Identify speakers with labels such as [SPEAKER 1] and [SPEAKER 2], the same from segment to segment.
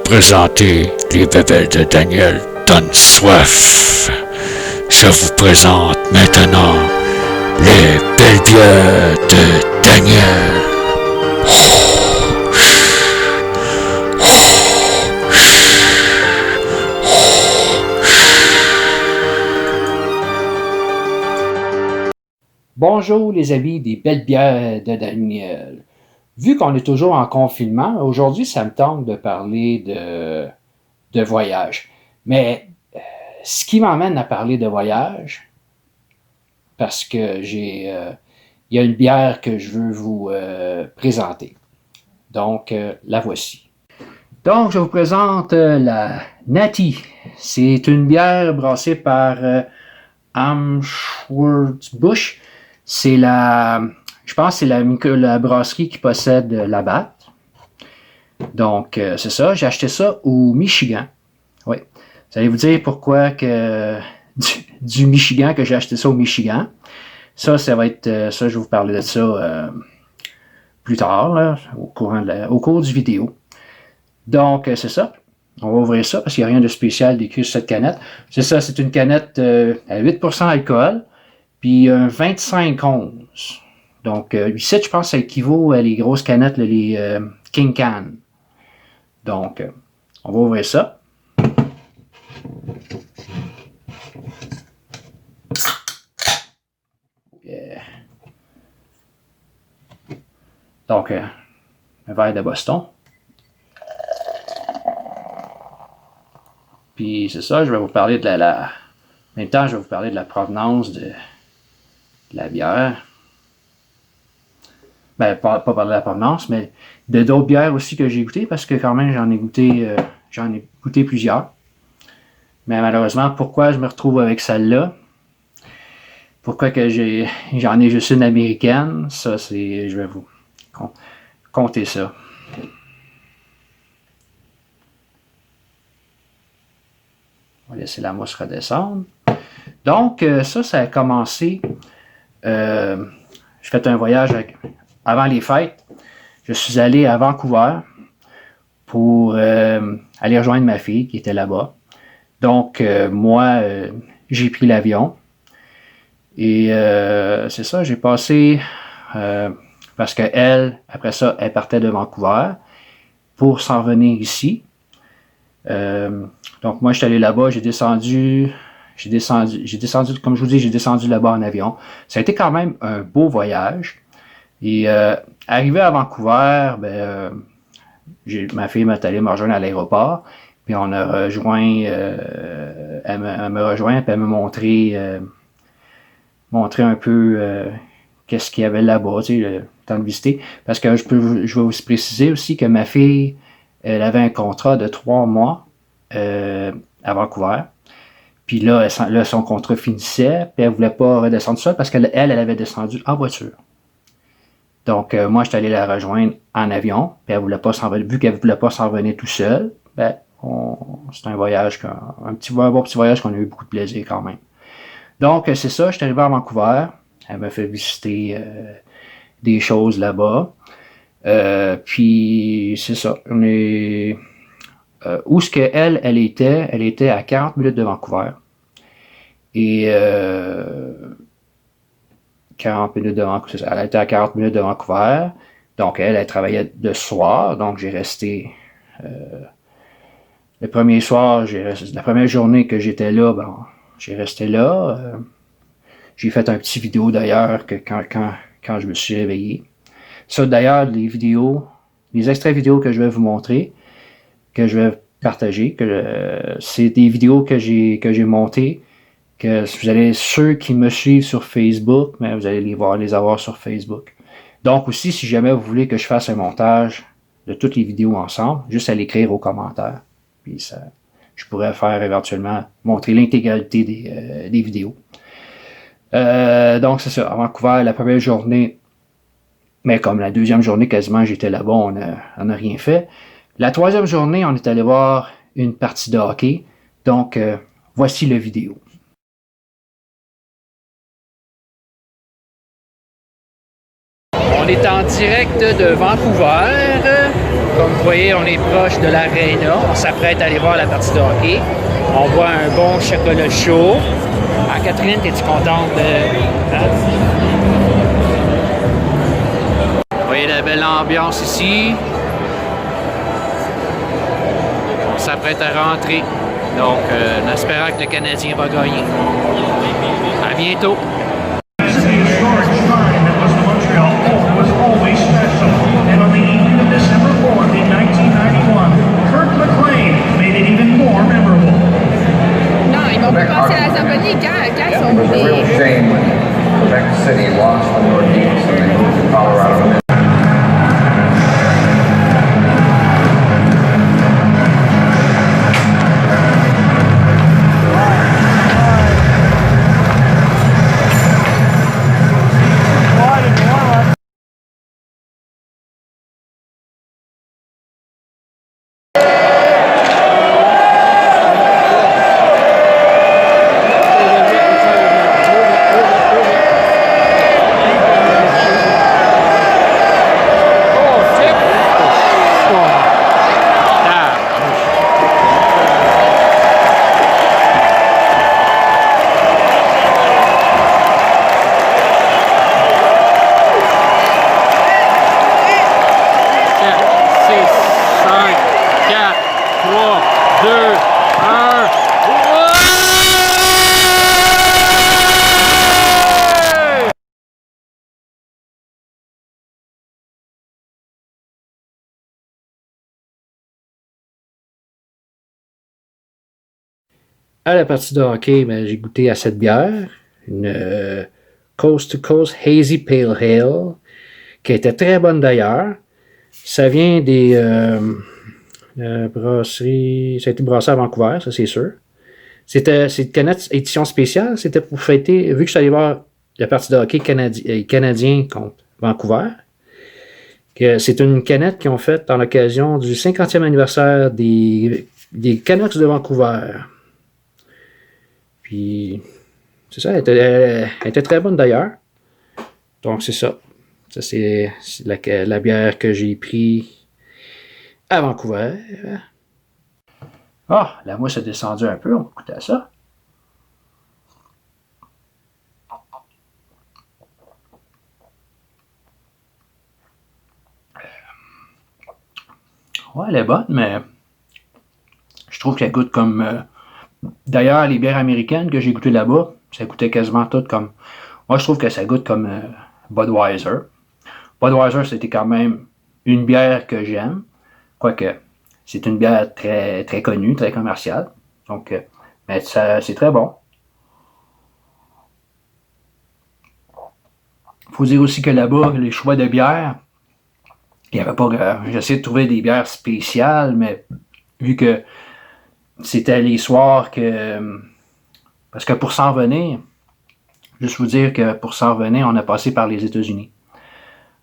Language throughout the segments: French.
[SPEAKER 1] présenter les bébelles de Daniel donne soif. Je vous présente maintenant les belles bières de Daniel.
[SPEAKER 2] Bonjour les amis des belles bières de Daniel. Vu qu'on est toujours en confinement, aujourd'hui ça me tente de parler de voyage. Mais ce qui m'emmène à parler de voyage, parce que il y a une bière que je veux vous présenter. Donc la voici. Donc je vous présente la Natty. C'est une bière brassée par Anheuser-Busch. Je pense que c'est la brasserie qui possède la batte. Donc, c'est ça. J'ai acheté ça au Michigan. Oui. Vous allez vous dire pourquoi que du Michigan, que j'ai acheté ça au Michigan. Ça va être... ça, je vais vous parler de ça plus tard, là, au cours du vidéo. Donc, c'est ça. On va ouvrir ça parce qu'il n'y a rien de spécial décrit sur cette canette. C'est ça, c'est une canette à 8% d'alcool. Puis un 25 onces. Donc, ici, je pense que ça équivaut à les grosses canettes, là, les King Can. Donc, on va ouvrir ça. Yeah. Donc, un verre de Boston. Puis, c'est ça, je vais vous parler de en même temps, je vais vous parler de la provenance de la bière. Ben, pas parler de la provenance, mais de d'autres bières aussi que j'ai goûté, parce que quand même, j'en ai goûté plusieurs. Mais malheureusement, pourquoi je me retrouve avec celle-là? Pourquoi que j'en ai juste une américaine? Ça, je vais vous compter ça. On va laisser la mousse redescendre. Donc, ça a commencé... je fais un voyage avant les fêtes. Je suis allé à Vancouver pour aller rejoindre ma fille qui était là-bas. Donc, moi, j'ai pris l'avion. Et c'est ça, j'ai passé... parce qu'elle, après ça, elle partait de Vancouver pour s'en revenir ici. Donc, moi, je suis allé là-bas, j'ai descendu, comme je vous dis, j'ai descendu là-bas en avion. Ça a été quand même un beau voyage. Et arrivé à Vancouver, ma fille m'est allée me rejoindre à l'aéroport. Puis on a rejoint, elle me rejoint, puis elle m'a montré un peu qu'est-ce qu'il y avait là-bas, tu sais, le temps de visiter. Parce que je vais vous préciser aussi que ma fille, elle avait un contrat de 3 mois à Vancouver. Puis là, son contrat finissait, puis elle voulait pas redescendre seule parce qu'elle avait descendu en voiture. Donc, moi, je suis allé la rejoindre en avion, puis elle voulait pas s'en revenir. Vu qu'elle voulait pas s'en revenir tout seul, c'est un voyage, un bon petit voyage qu'on a eu beaucoup de plaisir quand même. Donc, c'est ça, je suis arrivé à Vancouver. Elle m'a fait visiter des choses là-bas. Puis, c'est ça. Où est-ce qu'elle était? Elle était à 40 minutes de Vancouver. Et 40 minutes de Vancouver, c'est ça. Elle était à 40 minutes de Vancouver. Donc, elle travaillait de soir. Donc, j'ai resté... le premier soir, la première journée que j'étais là, j'ai resté là. J'ai fait un petit vidéo d'ailleurs quand je me suis réveillé. Ça, d'ailleurs, les extraits vidéo que je vais vous montrer, que je vais partager, c'est des vidéos que j'ai montées, que ceux qui me suivent sur Facebook, mais vous allez les avoir sur Facebook. Donc aussi, si jamais vous voulez que je fasse un montage de toutes les vidéos ensemble, juste à l'écrire aux commentaires. Puis ça, je pourrais faire éventuellement montrer l'intégralité des vidéos. Donc c'est ça, à Vancouver, la première journée, mais comme la deuxième journée quasiment j'étais là-bas, on n'a rien fait. La troisième journée, on est allé voir une partie de hockey. Donc voici la vidéo. On est en direct de Vancouver. Comme vous voyez, on est proche de l'aréna. On s'apprête à aller voir la partie de hockey. On voit un bon chocolat chaud. Ah, Catherine, es-tu contente de... Hein? Vous voyez la belle ambiance ici. On s'apprête à rentrer. Donc, en espérant que le Canadien va gagner. À bientôt.
[SPEAKER 3] Non, ils vont pas passer à la Zamponi quand ils sont
[SPEAKER 4] It was a real shame when Quebec City lost the Northeast and they moved to Colorado.
[SPEAKER 2] À la partie de hockey, ben, j'ai goûté à cette bière, une Coast to Coast Hazy Pale Ale, qui était très bonne d'ailleurs. Ça vient des brasseries, ça a été brassé à Vancouver, ça c'est sûr. C'est une canette édition spéciale, c'était pour fêter, vu que je suis allé voir la partie de hockey canadien contre Vancouver, que c'est une canette qu'ils ont faite dans l'occasion du 50e anniversaire des Canucks de Vancouver. Puis, c'est ça, elle était très bonne d'ailleurs. Donc, c'est ça. Ça, c'est la bière que j'ai prise à Vancouver. Ah, la mousse a descendu un peu, on va goûter à ça. Ouais, elle est bonne, mais je trouve qu'elle goûte comme... D'ailleurs, les bières américaines que j'ai goûtées là-bas, ça goûtait quasiment toutes comme... Moi, je trouve que ça goûte comme Budweiser. Budweiser, c'était quand même une bière que j'aime. Quoique, c'est une bière très, très connue, très commerciale. Donc, mais c'est très bon. Il faut dire aussi que là-bas, les choix de bières, il n'y avait pas... J'essayais de trouver des bières spéciales, mais vu que c'était les soirs que... Parce que pour s'en revenir, juste vous dire que pour s'en revenir, on a passé par les États-Unis.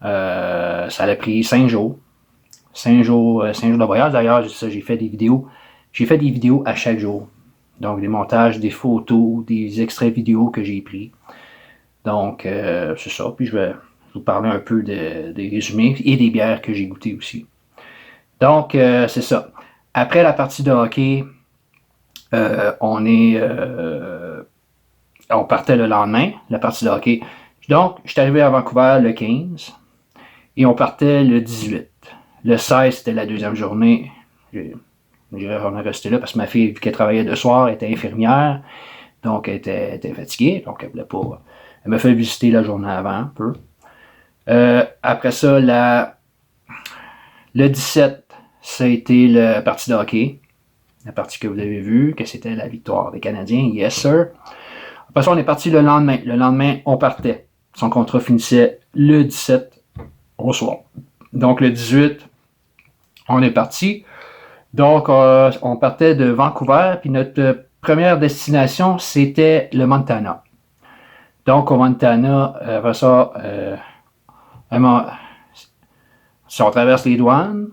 [SPEAKER 2] Ça a pris 5 jours. 5 jours de voyage. D'ailleurs, j'ai fait des vidéos. J'ai fait des vidéos à chaque jour. Donc, des montages, des photos, des extraits vidéo que j'ai pris. Donc, c'est ça. Puis, je vais vous parler un peu des résumés et des bières que j'ai goûtées aussi. Donc, c'est ça. Après la partie de hockey, on partait le lendemain, la partie de hockey. Donc, je suis arrivé à Vancouver le 15 et on partait le 18. Le 16, c'était la deuxième journée. On est resté là parce que ma fille, vu qu'elle travaillait de soir, elle était infirmière. Donc, elle était fatiguée. Donc, elle voulait pas... Elle m'a fait visiter la journée avant, un peu. Après ça, le 17, ça a été la partie de hockey. La partie que vous avez vue, que c'était la victoire des Canadiens. Yes, sir. Après ça, on est parti le lendemain. Le lendemain, on partait. Son contrat finissait le 17 au soir. Donc, le 18, on est parti. Donc, on partait de Vancouver, puis notre première destination, c'était le Montana. Donc, au Montana, après ça, si on traverse les douanes,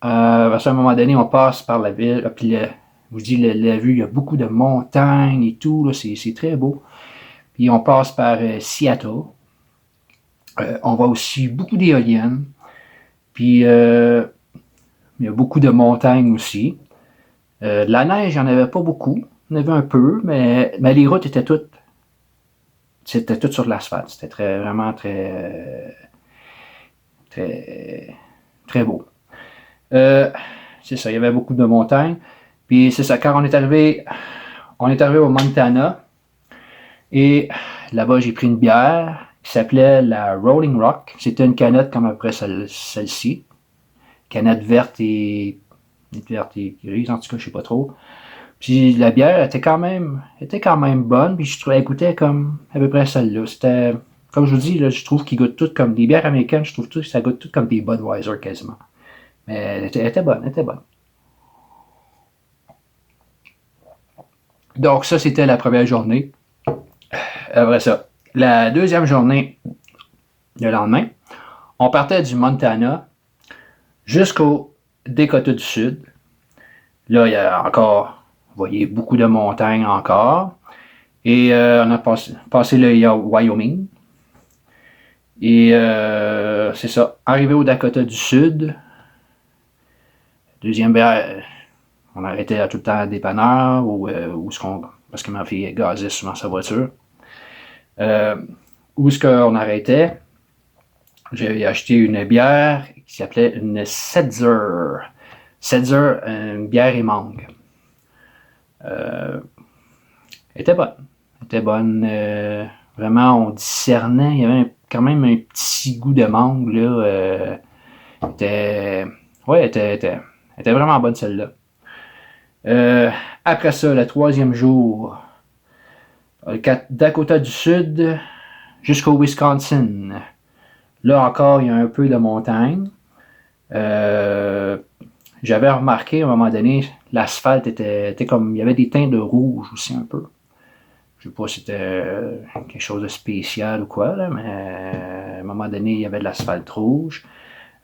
[SPEAKER 2] à un moment donné, on passe par la ville, puis je vous dis, la vue, il y a beaucoup de montagnes et tout, là, c'est très beau. Puis on passe par Seattle. On voit aussi beaucoup d'éoliennes. Puis Il y a beaucoup de montagnes aussi. De la neige, il n'y en avait pas beaucoup. Il y en avait un peu, mais les routes étaient toutes. C'était tout sur l'asphalte. C'était vraiment très beau. C'est ça, il y avait beaucoup de montagnes. Puis c'est ça, quand on est arrivé au Montana. Et là-bas, j'ai pris une bière qui s'appelait la Rolling Rock. C'était une canette comme après celle-ci. Canette verte et grise, en tout cas, je sais pas trop. Puis la bière était quand même bonne, puis je trouvais qu'elle goûtait comme à peu près celle-là. C'était, comme je vous dis, là, je trouve qu'ils goûtent toutes comme des bières américaines, je trouve que ça goûte toutes comme des Budweiser quasiment. Mais elle était bonne. Donc ça, c'était la première journée. Après ça, la deuxième journée, le lendemain, on partait du Montana jusqu'au Dakota du Sud. Là, il y a encore, vous voyez, beaucoup de montagnes encore. Et on a passé le Wyoming. Et c'est ça, arrivé au Dakota du Sud, deuxième bière, on arrêtait tout le temps à dépanneur parce que ma fille gazait souvent sa voiture. Où est-ce qu'on arrêtait? J'avais acheté une bière qui s'appelait une Seltzer. Seltzer, une bière et mangue. Elle était bonne. Vraiment, on discernait. Il y avait quand même un petit goût de mangue, là. Elle était vraiment bonne, celle-là. Après ça, le troisième jour, Dakota du Sud jusqu'au Wisconsin. Là encore, il y a un peu de montagne. J'avais remarqué à un moment donné, l'asphalte était comme, il y avait des teintes de rouge aussi un peu. Je sais pas si c'était quelque chose de spécial ou quoi, là, mais à un moment donné, il y avait de l'asphalte rouge.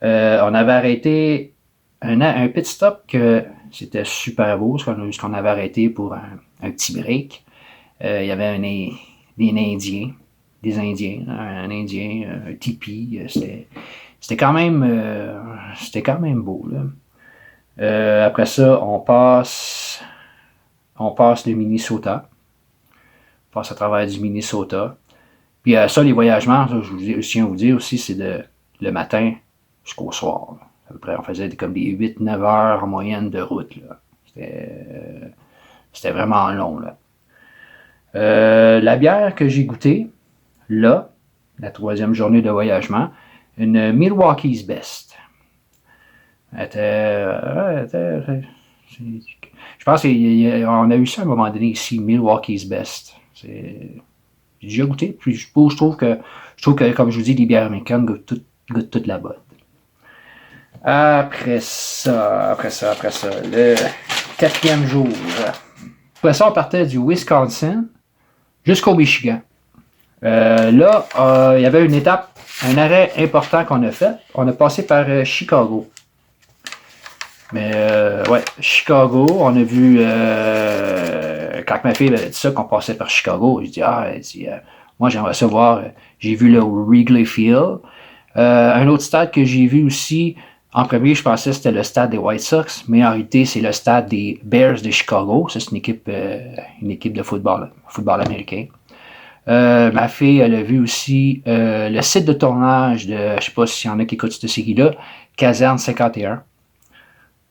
[SPEAKER 2] On avait arrêté un pit stop que c'était super beau, ce qu'on avait arrêté pour un petit break. Il y avait des Indiens, un Indien, un tipi. C'était quand même beau, là. Après ça, on passe le Minnesota. On passe à travers du Minnesota. Puis ça, les voyagements, je tiens à vous dire aussi, c'est le matin jusqu'au soir. Là. À peu près, on faisait comme des 8-9 heures en moyenne de route. Là. C'était vraiment long. Là. La bière que j'ai goûtée, là, la troisième journée de voyagement, une Milwaukee's Best. Je pense qu'on a eu ça à un moment donné ici, Milwaukee's Best. J'ai déjà goûté, puis je trouve que, comme je vous dis, les bières américaines goûtent toute la bonne. Après ça, le quatrième jour. Après ça, on partait du Wisconsin jusqu'au Michigan. Là, il y avait une étape, un arrêt important qu'on a fait. On a passé par Chicago. Mais ouais, Chicago, on a vu quand ma fille avait dit ça, qu'on passait par Chicago, j'ai dit, moi j'aimerais ça voir, j'ai vu le Wrigley Field. Un autre stade que j'ai vu aussi, en premier, je pensais que c'était le stade des White Sox, mais en réalité, c'est le stade des Bears de Chicago. Ça, c'est une équipe de football américain. Ma fille, elle a vu aussi le site de tournage de, je sais pas s'il y en a qui écoutent cette série-là, Caserne 51.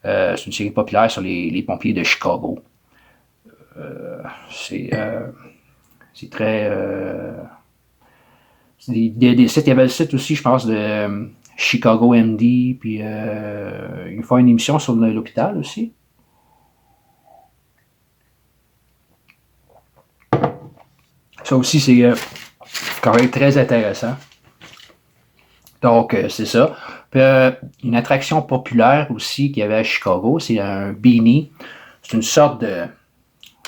[SPEAKER 2] C'est une série populaire sur les pompiers de Chicago. C'est très... des sites, il y avait le site aussi, je pense, de Chicago MD, puis ils font une émission sur l'hôpital aussi. Ça aussi, c'est quand même très intéressant. Donc, c'est ça. Puis, une attraction populaire aussi qu'il y avait à Chicago, c'est un beanie. C'est une sorte de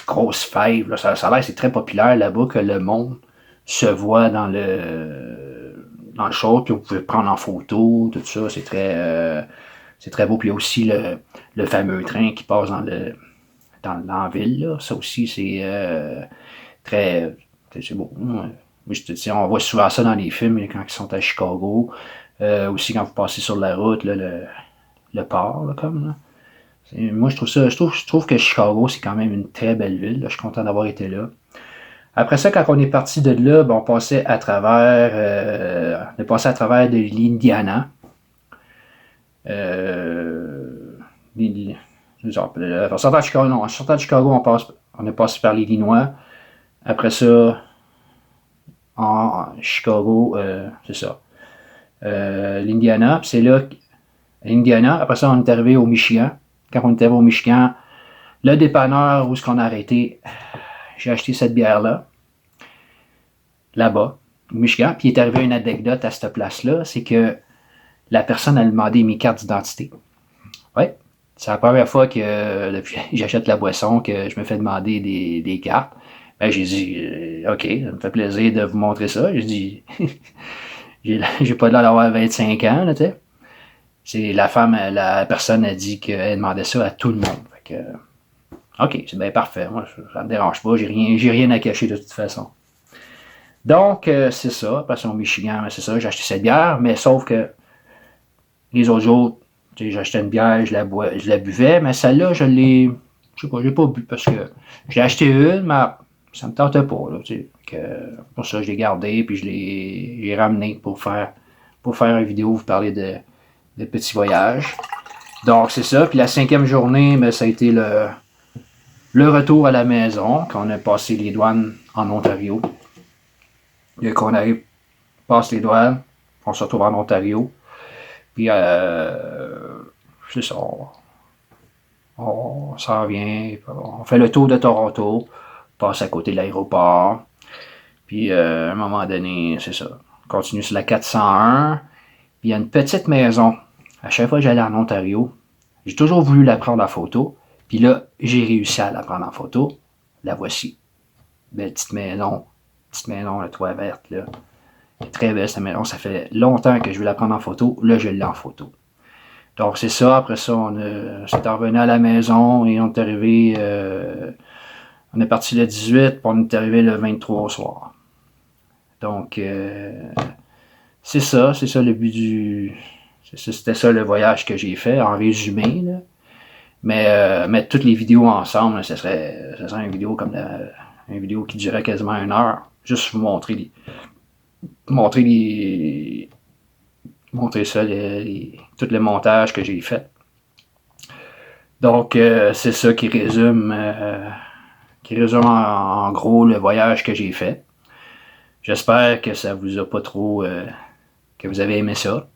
[SPEAKER 2] grosse fève. Là. Ça a l'air, c'est très populaire là-bas que le monde se voit dans le show, puis vous pouvez prendre en photo, tout ça. C'est très beau. Puis il y a aussi le fameux train qui passe dans la ville. Là. Ça aussi, c'est très... C'est beau. On voit souvent ça dans les films quand ils sont à Chicago. Aussi quand vous passez sur la route, là, le port, là, comme, là. Moi, je trouve que Chicago, c'est quand même une très belle ville, là. Je suis content d'avoir été là. Après ça, quand on est parti de là, ben, on est passé à travers de l'Indiana. En sortant de Chicago, on est passé par l'Illinois. Après ça, en Chicago, c'est ça. L'Indiana, puis c'est là, l'Indiana. Après ça, on est arrivé au Michigan. Quand on est arrivé au Michigan, le dépanneur où est-ce qu'on a arrêté, j'ai acheté cette bière-là, là-bas, au Michigan. Puis il est arrivé une anecdote à cette place-là, c'est que la personne a demandé mes cartes d'identité. Ouais. C'est la première fois que depuis j'achète la boisson que je me fais demander des cartes. Ben, j'ai dit, OK, ça me fait plaisir de vous montrer ça. J'ai dit, j'ai pas l'air d'avoir 25 ans, là, tu sais. C'est la personne a dit qu'elle demandait ça à tout le monde. Fait que, OK, c'est bien parfait. Moi, ça me dérange pas. J'ai rien à cacher de toute façon. Donc, c'est ça. Après ça, au Michigan, c'est ça. J'ai acheté cette bière, mais sauf que les autres jours, j'achetais une bière, je la buvais, mais celle-là, j'ai pas bu parce que j'ai acheté une, mais ça me tentait pas, là, pour ça, je l'ai gardé, puis je l'ai ramené pour faire une vidéo, vous parler de petits voyages. Donc, c'est ça. Puis la 5e journée, ben, ça a été le retour à la maison, quand on a passé les douanes en Ontario. Et qu'on arrive, passe les douanes, on se retrouve en Ontario. Puis, c'est ça. On s'en vient. On fait le tour de Toronto. Passe à côté de l'aéroport. Puis, à un moment donné, c'est ça. On continue sur la 401. Puis, il y a une petite maison. À chaque fois que j'allais en Ontario, j'ai toujours voulu la prendre en photo. Puis là, j'ai réussi à la prendre en photo. La voici. Belle petite maison. Petite maison, la toit verte, là. Très belle cette maison. Ça fait longtemps que je veux la prendre en photo. Là, je l'ai en photo. Donc, c'est ça. Après ça, c'est revenu à la maison et on est arrivé... on est parti le 18, puis on est arrivé le 23 au soir. Donc, c'est ça le but du... C'était ça le voyage que j'ai fait, en résumé, là. Mais mettre toutes les vidéos ensemble, ce serait une vidéo comme une vidéo qui durait quasiment 1 heure. Juste vous montrer ça, tout le montage que j'ai fait. Donc, c'est ça qui résume en gros le voyage que j'ai fait. J'espère que ça vous a pas trop... que vous avez aimé ça.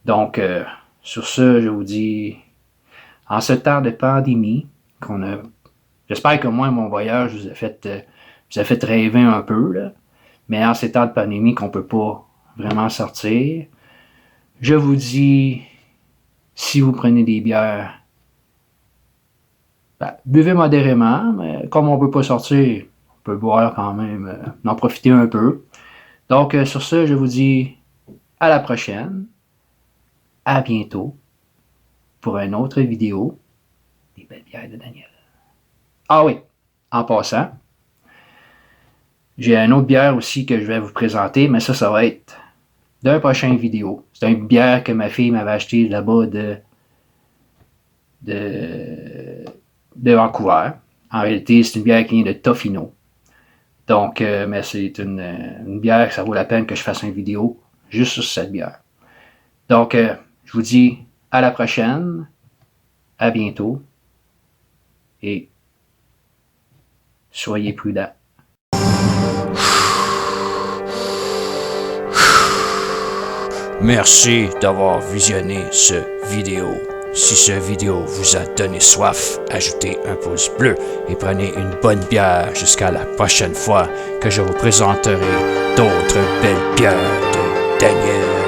[SPEAKER 2] Donc, sur ce, je vous dis, en ce temps de pandémie, j'espère que moi, mon voyage vous a fait rêver un peu, là. Mais en ces temps de pandémie qu'on peut pas vraiment sortir, je vous dis, si vous prenez des bières, ben, buvez modérément, mais comme on peut pas sortir, on peut boire quand même, en profiter un peu. Donc, sur ce, je vous dis à la prochaine. À bientôt pour une autre vidéo des belles bières de Daniel. Ah oui, en passant, j'ai une autre bière aussi que je vais vous présenter, mais ça va être d'un prochain vidéo. C'est une bière que ma fille m'avait achetée là-bas de Vancouver. En réalité, c'est une bière qui vient de Tofino. Donc, mais c'est une bière que ça vaut la peine que je fasse une vidéo juste sur cette bière. Donc, je vous dis à la prochaine, à bientôt, et soyez prudents.
[SPEAKER 1] Merci d'avoir visionné cette vidéo. Si cette vidéo vous a donné soif, ajoutez un pouce bleu et prenez une bonne bière jusqu'à la prochaine fois que je vous présenterai d'autres belles bières de Daniel.